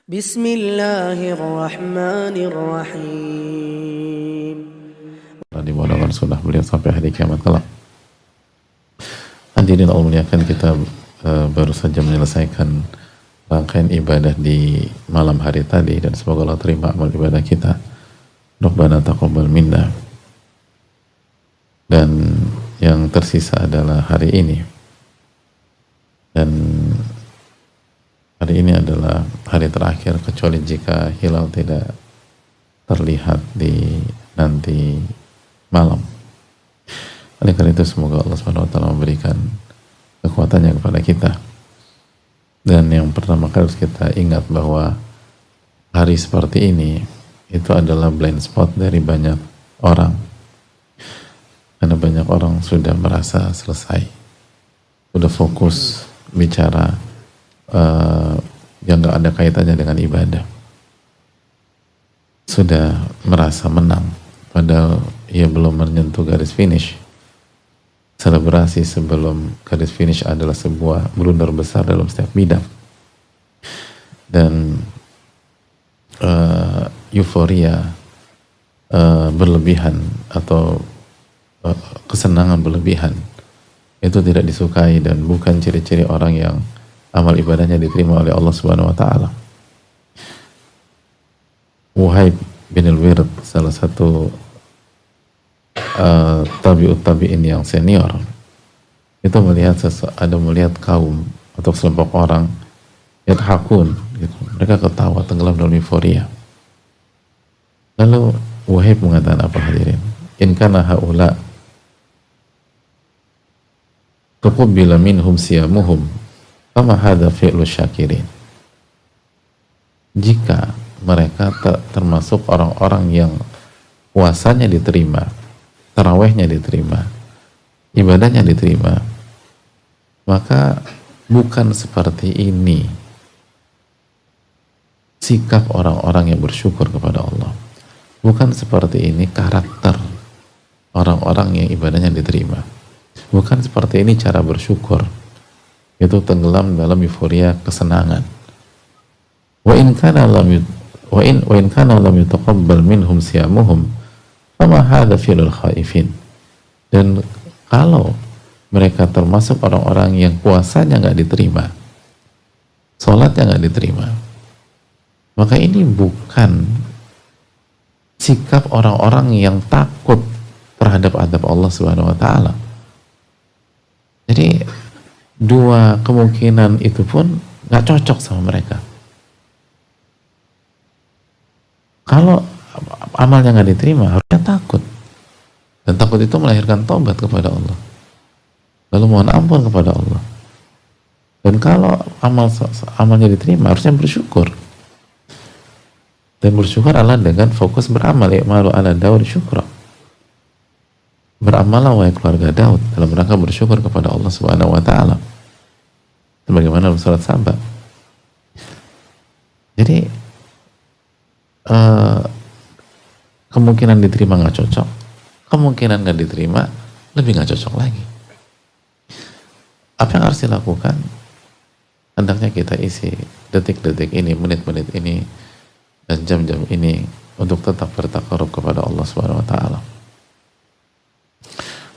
Bismillahirrahmanirrahim. Dimudahkan sunnah beliau sampai hari kiamat kelak. Hadirin Allah muliakan, kita baru saja menyelesaikan rangkaian ibadah di malam hari tadi, dan semoga Allah terima amal ibadah kita. Rabbana taqabbal minna. Dan yang tersisa adalah hari ini, dan hari ini adalah hari terakhir kecuali jika hilal tidak terlihat di nanti malam. Oleh karena itu semoga Allah SWT memberikan kekuatannya kepada kita. Dan yang pertama kali harus kita ingat bahwa hari seperti ini itu adalah blind spot dari banyak orang, karena banyak orang sudah merasa selesai, sudah fokus bicara yang gak ada kaitannya dengan ibadah, sudah merasa menang padahal ia belum menyentuh garis finish. Selebrasi sebelum garis finish adalah sebuah blunder besar dalam setiap bidang. Dan euforia berlebihan atau kesenangan berlebihan itu tidak disukai dan bukan ciri-ciri orang yang amal ibadahnya diterima oleh Allah Subhanahu wa taala. Wahib bin al-Wird, salah satu tabi'ut tabi'in yang senior, itu melihat melihat kaum atau sekelompok orang yadhakun gitu. Mereka ketawa tenggelam dalam euforia. Lalu Wahib mengatakan apa, hadirin? In kana haula tuqabbila minhum siyamuhum fama hadha fi'lu syakirin. Jika mereka termasuk orang-orang yang puasanya diterima, tarawehnya diterima, ibadahnya diterima, maka bukan seperti ini sikap orang-orang yang bersyukur kepada Allah. Bukan seperti ini karakter orang-orang yang ibadahnya diterima. Bukan seperti ini cara bersyukur, itu tenggelam dalam euforia kesenangan. Wa in kana lam yutaqabbal minhum siyamuhum fama hadha fi'lul khaifin. Dan kalau mereka termasuk orang-orang yang puasanya nggak diterima, sholatnya nggak diterima, maka ini bukan sikap orang-orang yang takut terhadap adab Allah Subhanahu wa taala. Jadi dua kemungkinan itu pun nggak cocok sama mereka. Kalau amalnya nggak diterima, harusnya takut, dan takut itu melahirkan taubat kepada Allah, lalu mohon ampun kepada Allah. Dan kalau amalnya diterima, harusnya bersyukur, dan bersyukur adalah dengan fokus beramal. Ya'malu ala Daud syukra, beramallah wahai keluarga Daud dalam rangka bersyukur kepada Allah Subhanahu wa taala, sebagaimana dalam surat Saba. Jadi kemungkinan diterima nggak cocok, kemungkinan nggak diterima lebih nggak cocok lagi. Apa yang harus dilakukan? Hendaknya kita isi detik-detik ini, menit-menit ini, dan jam-jam ini untuk tetap bertakarub kepada Allah Subhanahu wa taala,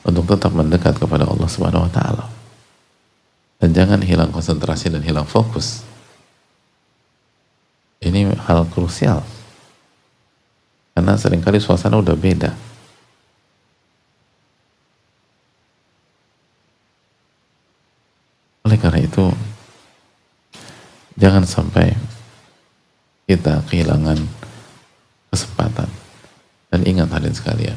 untuk tetap mendekat kepada Allah Subhanahu wa taala, dan jangan hilang konsentrasi dan hilang fokus. Ini hal krusial, karena seringkali suasana udah beda. Oleh karena itu, jangan sampai kita kehilangan kesempatan. Dan ingat hadirin sekalian,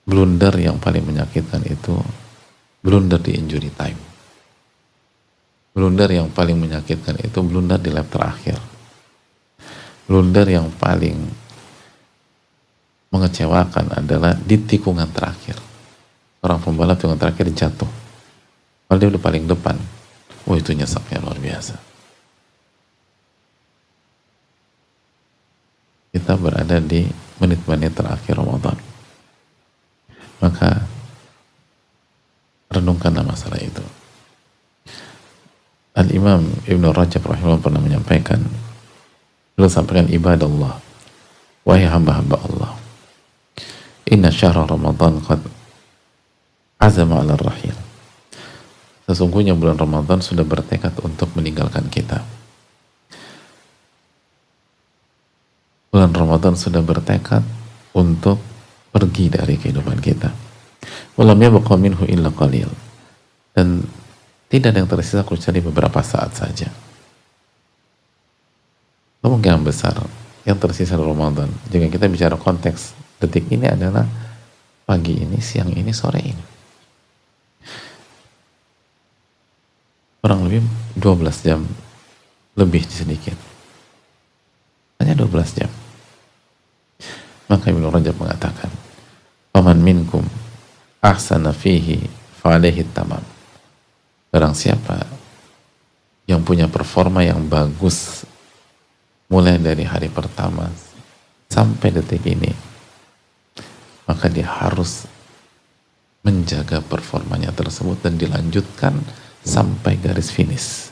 blunder yang paling menyakitkan itu blunder di injury time. Blunder yang paling menyakitkan itu blunder di lap terakhir. Blunder yang paling mengecewakan adalah di tikungan terakhir. Orang pembalap tikungan terakhir jatuh, padahal dia udah paling depan. Oh, itu nyesaknya luar biasa. Kita berada di menit-menit terakhir Ramadan, maka renungkanlah masalah itu. Al-Imam Ibnu Rajab rahimahullah pernah menyampaikan, beliau sampaikan, ibadallah, wahai hamba-hamba Allah, inna syahra Ramadan qad azama ala rahil. Sesungguhnya bulan Ramadan sudah bertekad untuk meninggalkan kita. Bulan Ramadan sudah bertekad untuk pergi dari kehidupan kita. Walam yabqa minhu illa qalil. Dan tidak ada yang tersisa kecuali beberapa saat saja. Kemungkinan besar yang tersisa dari Ramadan, jika kita bicara konteks detik ini, adalah pagi ini, siang ini, sore ini. Kurang lebih 12 jam lebih sedikit. Hanya 12 jam. Maka Ibnu Rajab mengatakan, "Faman minkum ahsana fihi fa alaihi tamam." Barang siapa yang punya performa yang bagus mulai dari hari pertama sampai detik ini, maka dia harus menjaga performanya tersebut dan dilanjutkan sampai garis finish.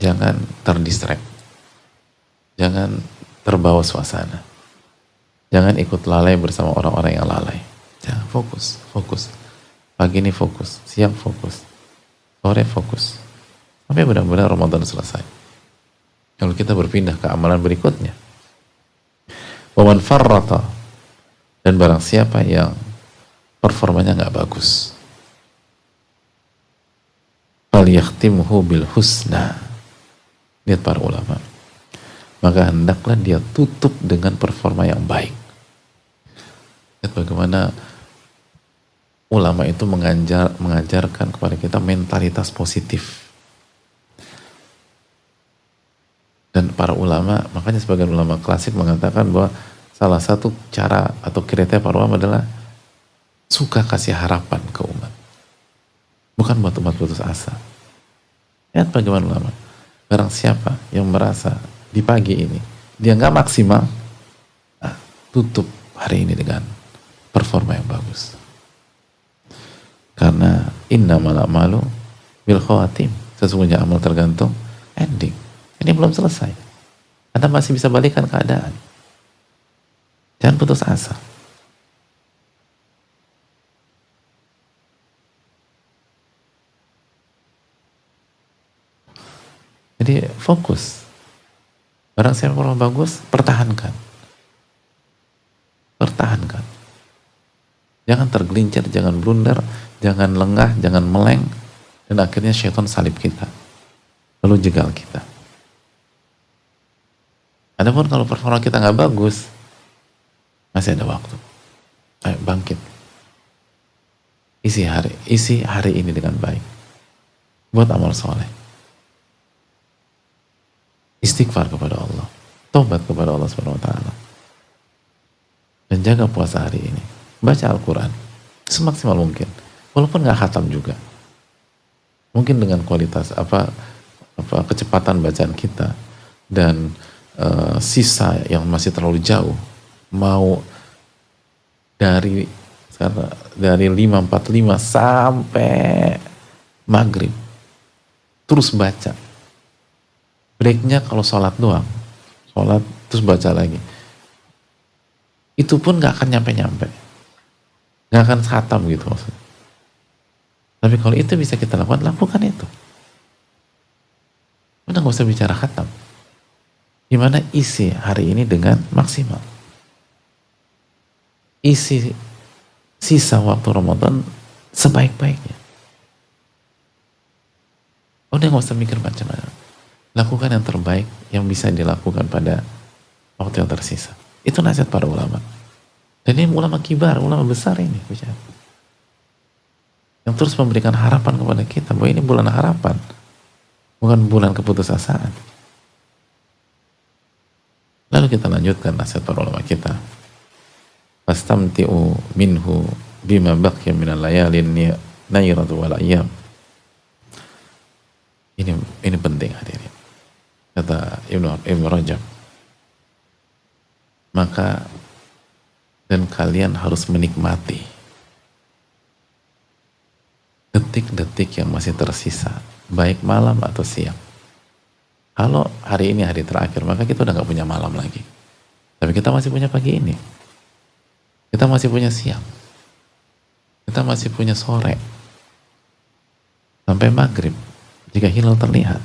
Jangan terdistract, jangan terbawa suasana, jangan ikut lalai bersama orang-orang yang lalai. Jangan, fokus. Pagi ini fokus, siang fokus, sore fokus, sampai benar-benar Ramadan selesai. Kalau kita berpindah ke amalan berikutnya, waman farrata, dan barang siapa yang performanya nggak bagus, falyakhtimhu bil husna. Lihat para ulama, maka hendaklah dia tutup dengan performa yang baik. Lihat bagaimana ulama itu mengajarkan kepada kita mentalitas positif. Dan para ulama, makanya sebagian ulama klasik mengatakan bahwa salah satu cara atau kriteria para ulama adalah suka kasih harapan ke umat, bukan buat umat putus asa. Lihat bagaimana ulama, barang siapa yang merasa di pagi ini dia nggak maksimal, tutup hari ini dengan performa yang bagus. Karena innamal a'malu bil khawatim, sesungguhnya amal tergantung ending. Ini belum selesai, Anda masih bisa balikan keadaan. Jangan putus asa. Jadi fokus. Barang siapa performa bagus, pertahankan. Pertahankan. Jangan tergelincir, jangan blunder, jangan lengah, jangan meleng, dan akhirnya syaitan salib kita, lalu jegal kita. Adapun kalau performa kita nggak bagus, masih ada waktu. Ayo bangkit. Isi hari ini dengan baik. Buat amal soleh. Istighfar kepada Allah, tobat kepada Allah Subhanahu wa taala. Dan jaga puasa hari ini. Baca Al-Quran semaksimal mungkin, walaupun nggak khatam juga. Mungkin dengan kualitas kecepatan bacaan kita dan sisa yang masih terlalu jauh, mau dari 5:45 sampai maghrib terus baca. Breaknya kalau sholat doang, sholat terus baca lagi, itu pun nggak akan nyampe-nyampe, nggak akan khatam gitu maksudnya. Tapi kalau itu bisa kita lakukan itu. Udah nggak usah bicara khatam. Gimana isi hari ini dengan maksimal. Isi sisa waktu Ramadan sebaik-baiknya. Udah nggak usah mikir macam-macam. Lakukan yang terbaik yang bisa dilakukan pada waktu yang tersisa. Itu nasihat para ulama. Dan ini ulama kibar, ulama besar ini. Yang terus memberikan harapan kepada kita bahwa ini bulan harapan, bukan bulan keputusasaan. Lalu kita lanjutkan nasihat para ulama kita. Fastamti'u minhu bima baqiya minal layalin nayratu wal ayyam. Ini penting hadirin. Kata Ibnu Rajab, maka dan kalian harus menikmati detik-detik yang masih tersisa, baik malam atau siang. Kalau hari ini hari terakhir, maka kita udah nggak punya malam lagi. Tapi kita masih punya pagi ini. Kita masih punya siang. Kita masih punya sore. Sampai maghrib, jika hilal terlihat.